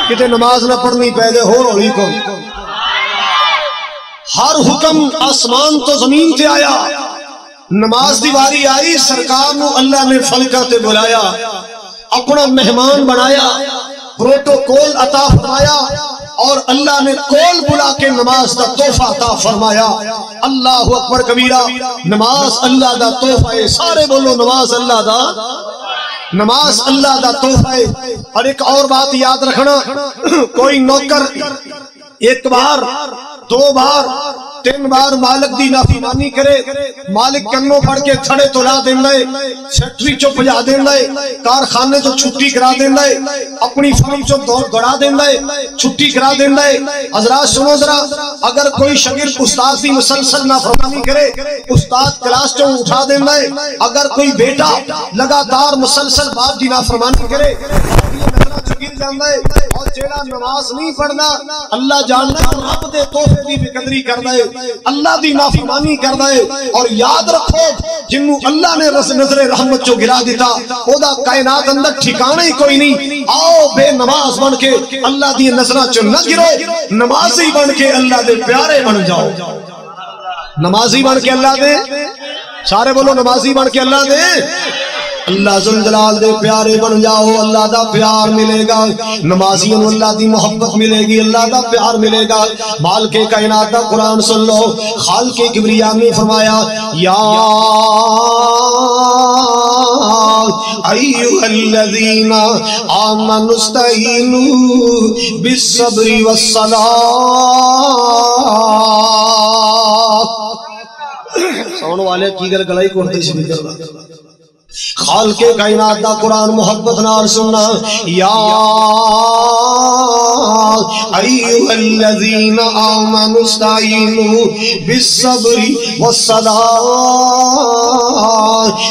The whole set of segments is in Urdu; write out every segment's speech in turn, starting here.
کتے نماز نہ پڑھنی پہ دے ہو روڑی کو ہر حکم آسمان تو زمین تے آیا نماز دی واری آئی سرکار نو اللہ نے فلکہ تے بلایا اپنا مہمان بنایا پروٹوکول عطا فرمایا اور اللہ نے کول بلا کے نماز دا تحفہ عطا فرمایا اللہ اکبر کبیرہ نماز اللہ دا تحفہ ہے سارے بولو نماز اللہ دا نماز اللہ دا تحفہ ہے اور ایک اور بات یاد رکھنا کوئی نوکر ایک بار دو بار تین بار مالک دی نافرمانی کرے مالک کنوں پھڑ کے تھڑے تو لا دیندا ہے فیکٹری چو بجا دیندا ہے کارخانے تو چھٹی کرا دیندا ہے اپنی فرم چو دوڑا دیندا ہے چھٹی کرا دیندا ہے حضرات سنو ذرا اگر کوئی شاگرد استاد دی مسلسل نافرمانی کرے استاد کلاس چوں اٹھا دیندا ہے اگر کوئی بیٹا لگاتار مسلسل باپ دی نافرمانی کرے گر جاندا ہے اور جیڑا نماز نہیں پڑھنا اللہ جاننا رب دے تحفے دی بے قدری کردا ہے اللہ دی نافرمانی کردا ہے اور یاد رکھو جنوں اللہ نے نظر رحمت چو گرا دیتا او دا کائنات اندر ٹھکانہ ہی کوئی نہیں آؤ بے نماز بن کے اللہ دی نظراں چو نہ گرو نمازی بن کے اللہ دے پیارے بن جاؤ نمازی بن کے اللہ دے سارے بولو نمازی بن کے اللہ دے اللہ ذوالجلال دے پیارے بن جاؤ اللہ دا پیار ملے گا نمازیوں اللہ دی محبت ملے گی اللہ دا پیار ملے گا مالک کائنات دا قرآن سن لو خالق کبریا نے فرمایا یا ایھا الذین آمنوا استعینوا بالصبر والصلاۃ سون والے کی گل گلائی کرتے شروع کرنا خالق کائنات دا قرآن محبت نال سننا یا ایھا الذین آمنوا استعینوا بالصبر والصلاۃ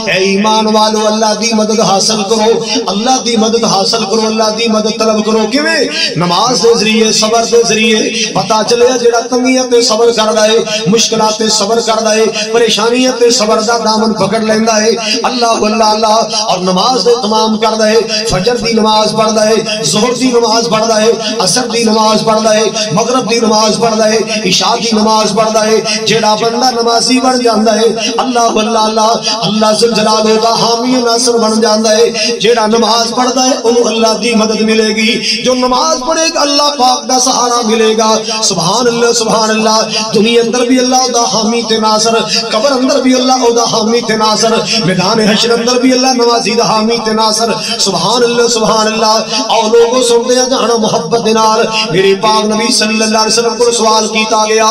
اے ایمان والو اللہ دی مدد حاصل کرو اللہ دی مدد حاصل کرو اللہ دی مدد طلب کرو کیویں نماز دے ذریعے صبر دے ذریعے پتہ چلے جڑا تنگیاں تے صبر کردا ہے مشکلات تے صبر کردا ہے پریشانیاں تے صبر دا دامن پکڑ لیندا ہے اللہ اللہ اور نماز دے تمام کردا ہے فجر دی نماز پڑھدا ہے ظہر دی نماز پڑھدا ہے عصر دی نماز پڑھدا ہے مغرب دی نماز پڑھدا ہے عشاء دی نماز پڑھدا ہے جیڑا بندہ نمازی بن جاندا ہے اللہ اللہ اللہ ذوالجلال دا حامی ناصر بن جاندا ہے جیڑا نماز پڑھدا ہے او اللہ دی مدد ملے گی جو نماز پڑھے گا اللہ پاک دا سہارا ملے گا سبحان اللہ دنیا اندر بھی اللہ دا حامی تے ناصر قبر اندر بھی اللہ دا حامی تے ناصر میدان حشر اندر بھی اللہ نوازی دا حامی تے ناصر سبحان اللہ اور لوگوں سنتے ہیں جانا محبت نال میرے پاک نبی صلی اللہ علیہ وسلم کو سوال کیتا گیا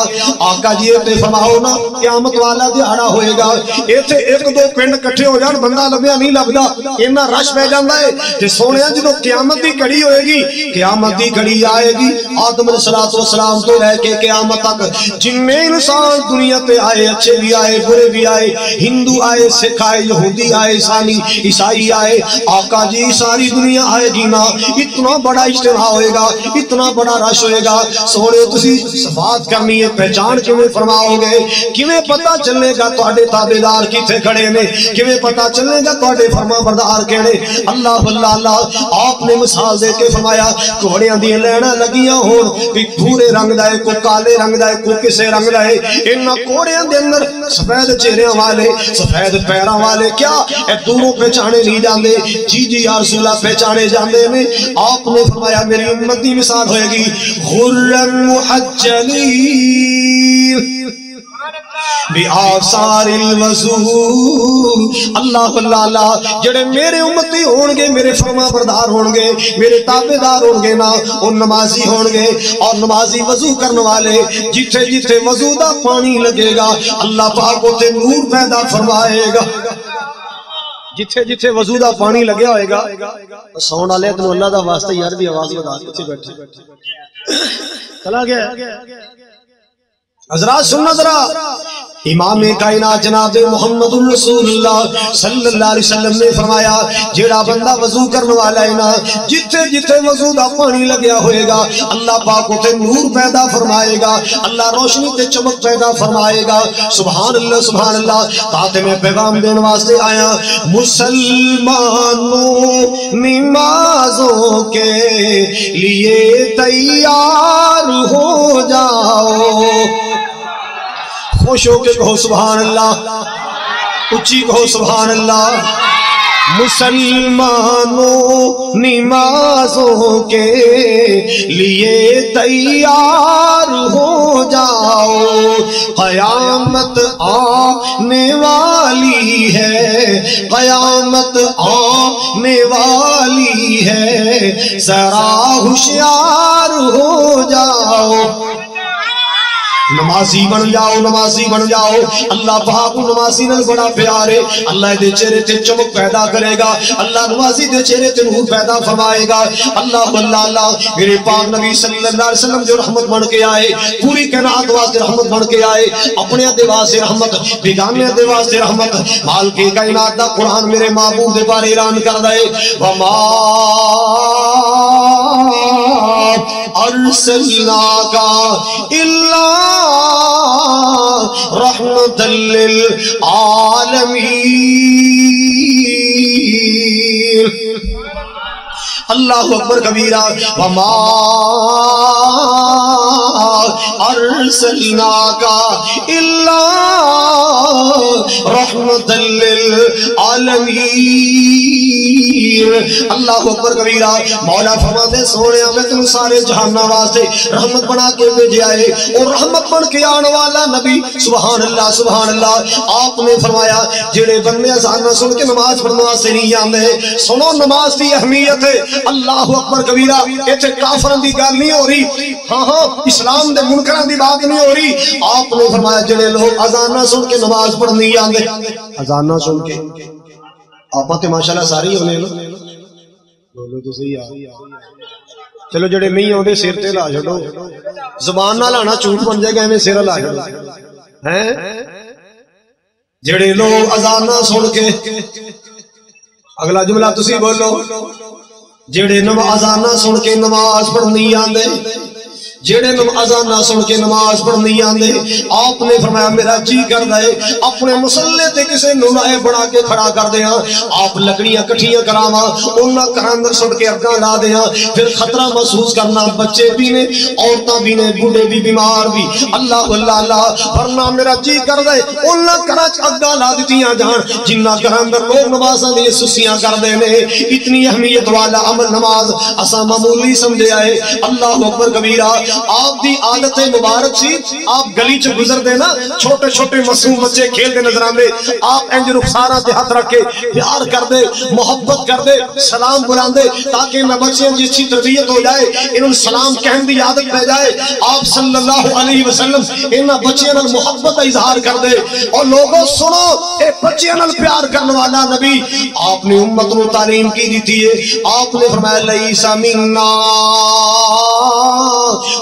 آقا جی تے فرماؤ نا قیامت والا دہاڑا ہوئے گا ایتھے ایک دو پنڈ کٹھے ہو جان بندہ لبیا نہیں لبدا اتنا رش پہ جاندا ہے تے سونیا جدوں قیامت دی گھڑی ہوئے گی قیامت دی گھڑی آئے گی آدم علیہ السلام تو لے کے قیامت تک جتنے انسان دنیا تے آئے اچھے بھی آئے برے بھی آئے ہندو آئے سکھ آئے یہودی آئے عیسائی آئے آقا جی ساری دنیا آئے گی نا اتنا بڑا اجتماع ہوئے گا اتنا بڑا رش ہوئے گا سونے تسی صفات کرنی ہے پہچان کیویں فرماؤ گے کیویں پتہ چلے گا تواڈے تابعدار کتے کھڑے نے کیویں پتہ چلے گا تواڈے فرما بردار کیڑے اللہ اللہ آپ نے مثال دے کے فرمایا گھوڑیاں دی لینا لگیاں ہون بھی بھورے رنگ دا ہے کوئی کالے رنگ دا ہے کوئی کسے رنگ دا ہے انہاں گھوڑیاں دے اندر سفید چہریاں والے سفید پیراں والے کیا اے دوروں پہچانے نہیں جاندے جی یا رسول اللہ پہچانے جاندے نے آپ نے فرمایا میری امت دی مثال ہوئے گی غرم محجلین بآثار الوضو اللہ اللہ جڑے میرے امتی ہون گے میرے فرما بردار ہون گے میرے تابعدار ہون گے نا وہ نمازی ہون گے اور نمازی وضو کرنے والے جتھے جتھے وضو دا پانی لگے گا اللہ پاک ہوتے نور پیدا فرمائے گا جتھے جتھے وضو دا پانی لگیا ہوئے گا سون والے تنو اللہ دا واسطہ یار بھی آواز بتا کتنے بیٹھے چلا گیا حضرات سننا ذرا امام کائنات جناب محمد رسولullah صلی اللہ علیہ وسلم نے فرمایا جیڑا بندہ وضو کرنے والا ہے نا جتھے جتھے وضو دا پانی لگیا ہوئے گا اللہ پاک اتے نور پیدا فرمائے گا، اللہ روشنی تے چمک پیدا فرمائے گا۔ سبحان اللہ سبحان اللہ۔ تاکہ میں پیغام دینے واسطے آیا، مسلمانوں نمازوں کے لیے تیار ہو جاؤ۔ خوش ہو کے کہو سبحان اللہ، اچھی کہو سبحان اللہ۔ مسلمانوں نمازوں کے لیے تیار ہو جاؤ، قیامت آنے والی ہے، قیامت آنے والی ہے، ذرا ہوشیار ہو جاؤ۔ نمازی بن جاؤ، نمازی بن جاؤ۔ اللہ پاک نمازی نال بڑا پیار ہے، اللہ دے چہرے تے چمک پیدا کرے گا، اللہ نمازی دے چہرے تے نور پیدا فرمائے گا۔ اللہ اللہ اللہ، میرے پاک نبی صلی اللہ علیہ وسلم جو رحمت بن کے آئے، پوری کائنات واسطے رحمت بن کے آئے، اپنے دے واسطے رحمت، بیگانے دے واسطے رحمت۔ مالک کائنات دا قرآن میرے محبوب دے بارے اعلان کردا ہے، وما ارسلناک الا رحمت للعالمین۔ اللہ اکبر کبیرہ۔ وما ارسلناک الا رحمت للعالمین۔ اللہ اکبر کبیرہ۔ مولا فرماتے سونیا میں تم سارے جہانوں واسطے رحمت بنا کے بھیجا ہے، اور رحمت بن کے آنے والا نبی سبحان اللہ سبحان اللہ۔ آپ نے فرمایا جڑے بندے اذان نہ سن کے نماز پڑھنے واسطے نہیں آندے، سنو نماز دی اہمیت ہے۔ اللہ اکبر کبیرہ۔ ایتھے کافرن دی گل نہیں ہو رہی، ہاں ہاں اسلام دے منکراں دی بات نہیں ہو رہی۔ آپ نے فرمایا جڑے لوگ اذان نہ سن کے نماز پڑھنے نہیں آندے، اذان نہ سن کے آپ تے ماشاءاللہ ساری ہونے لو بولو تو صحیح آ۔ چلو جڑے نہیں آندے سر تے لا چھڈو، زبان نہ لانا جھوٹ بن جائے گا، ایویں سر لا چھڈو ہیں۔ جڑے لوگ اذان نہ سن کے، اگلا جملہ تسی بولو، جڑے اذان نہ سن کے نماز پڑھنی آندے، جڑے اذان نہ سن کے نماز پڑھنی آندے، آپ نے فرمایا میرا جی کردا ہے اپنے مصلے تے کسے نمائے بنا کے کھڑا کر دیاں، آپ لکڑیاں کٹھیاں کراواں، انہاں گھراں اندر سٹ کے اگاں لا دیاں، پھر خطرہ محسوس کرنا، بچے بھی نے، عورتاں بھی نے، بوڑھے بھی، بیمار بھی۔ اللہ اللہ اللہ۔ ورنہ میرا جی کردا ہے انہاں گھراں چ اگاں لا دتیاں جان جنہاں گھراں اندر لوگ نمازاں دی سسیاں کردے نے۔ اتنی اہمیت والا عمل نماز اساں معمولی سمجھیا ہے۔ اللہ اکبر کبیرہ۔ آپ دی عادت مبارک سی، آپ گلی چ گزر دے نا، چھوٹے چھوٹے معصوم بچے کھیل دے نظر آندے، آپ انج رخساراں تے ہاتھ رکھ کے پیار کر دے، محبت کر دے، سلام بلاندے، تاکہ نہ بچیاں دی اچھی تربیت ہو جائے، انہوں سلام کہن دی عادت پہ جائے۔ آپ صلی اللہ علیہ وسلم انہاں بچیاں نال محبت کا اظہار کر دے۔ اور لوگوں سنو، اے بچیاں نال پیار کرنے والا نبی آپ نے امت نو تعلیم کی دیتی ہے۔ آپ نے فرمایا لیس منا،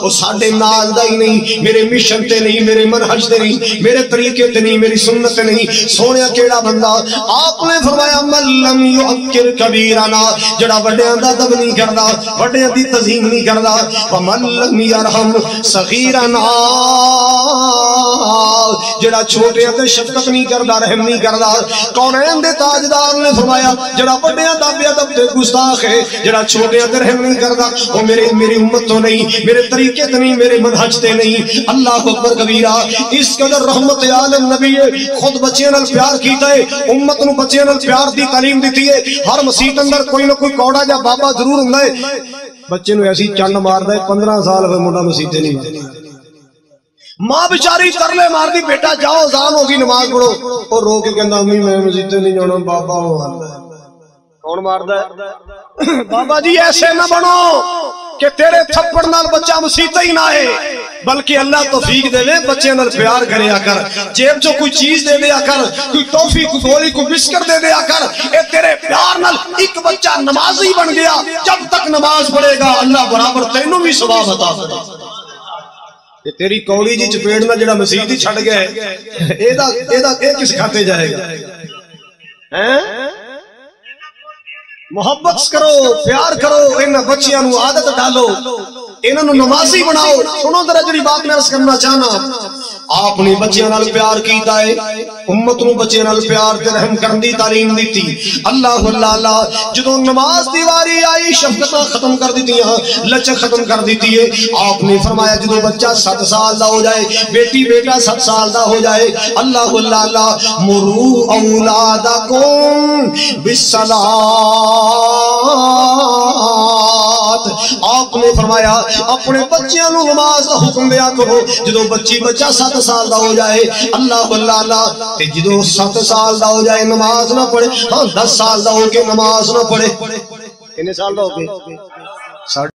وہ ساڈے نال دا ہی نہیں، میرے مشن تے نہیں، میرے منہج تے نہیں، میرے طریقے تے نہیں، میری سنت تے نہیں۔ سونیا کیڑا بندہ؟ آپ نے فرمایا من لم یعکر کبیرنا، جڑا وڈیاں دا ادب نہیں کردا، وڈیاں دی تعظیم نہیں کردا، ومن لم یرحم صغیرنا، جڑا چھوٹیاں تے شفقت نہیں کردا، رحم نہیں کردا۔ کونین دے تاجدار نے فرمایا جڑا وڈیاں دا بے ادب تے گستاخ ہے، جڑا چھوٹیاں تے رحم نہیں کردا، وہ میری امت تو نہیں، میرے طریقے تے نہیں، میرے منہج تے نہیں۔ اللہ اکبر کبیرہ۔ اس قدر رحمت عالم نبی ہے، خود بچیاں نال پیار کیتا ہے، امت نو بچیاں نال پیار دی تعلیم دیتی ہے۔ ہر مسجد اندر کوئی نہ کوئی کوڑا یا بابا ضرور ہوندا ہے، بچے نو ایسی چنڈ ماردا ہے 15 سال پھر منڈا مسجد نہیں آندا۔ ماں بیچاری ترلے مار دی بیٹا جاؤ اذان ہوگی نماز پڑھو، اور رو کے کہندا امی میں مسجد نہیں جانا، بابا وہ آندا ہے۔ کون ماردا ہے؟ بابا جی ایسے نہ بنو کہ تیرے تھپڑ نال بچہ مسیطہ ہی نہ آئے، بلکہ اللہ توفیق دے لے، بچے نال پیار کریا کر، جیب جو کوئی چیز دے دیا کر، کوئی توفیق کوئی گولی کوئی بسکٹ دے دیا کر۔ اے تیرے پیار نال ایک بچہ نمازی بن گیا، جب تک نماز پڑھے گا اللہ برابر تینوں بھی ثواب عطا کرے۔ تے تیری کوڑی جی چپیڑ نہ جڑا مسیح دی چھڑ گیا ہے اے کس کھاتے جائے گا؟ محبت کرو، پیار کرو، ان بچیاں نو عادت ڈالو، انہاں نو نمازی بناؤ۔ سنو ذرا جڑی بات میں عرض کرنا چاہنا، آپ نے بچیاں نال پیار کیتا ہے، امت نو بچیاں نال پیار تے رحم کرن دی تعلیم دیتی۔ اللہ اللہ اللہ، جدوں نماز دی واری آئی شفقتاں ختم کر دتیاں، لچک ختم کر دیتی ہے۔ آپ نے فرمایا جدوں بچہ 7 سال دا ہو جائے، بیٹی بیٹا 7 سال دا ہو جائے، اللہ اللہ اللہ، مرو اولادکم بالصلاۃ، آپ نے فرمایا اپنے بچیاں نو نماز دا حکم دیا کرو جدو بچہ 7 سال دا ہو جائے۔ اللہ اللہ اللہ، تے جدو 7 سال دا ہو جائے نماز نہ پڑھے، ہاں 10 سال دا ہو کے نماز نہ پڑھے، کتنے سال دا ہو گئے؟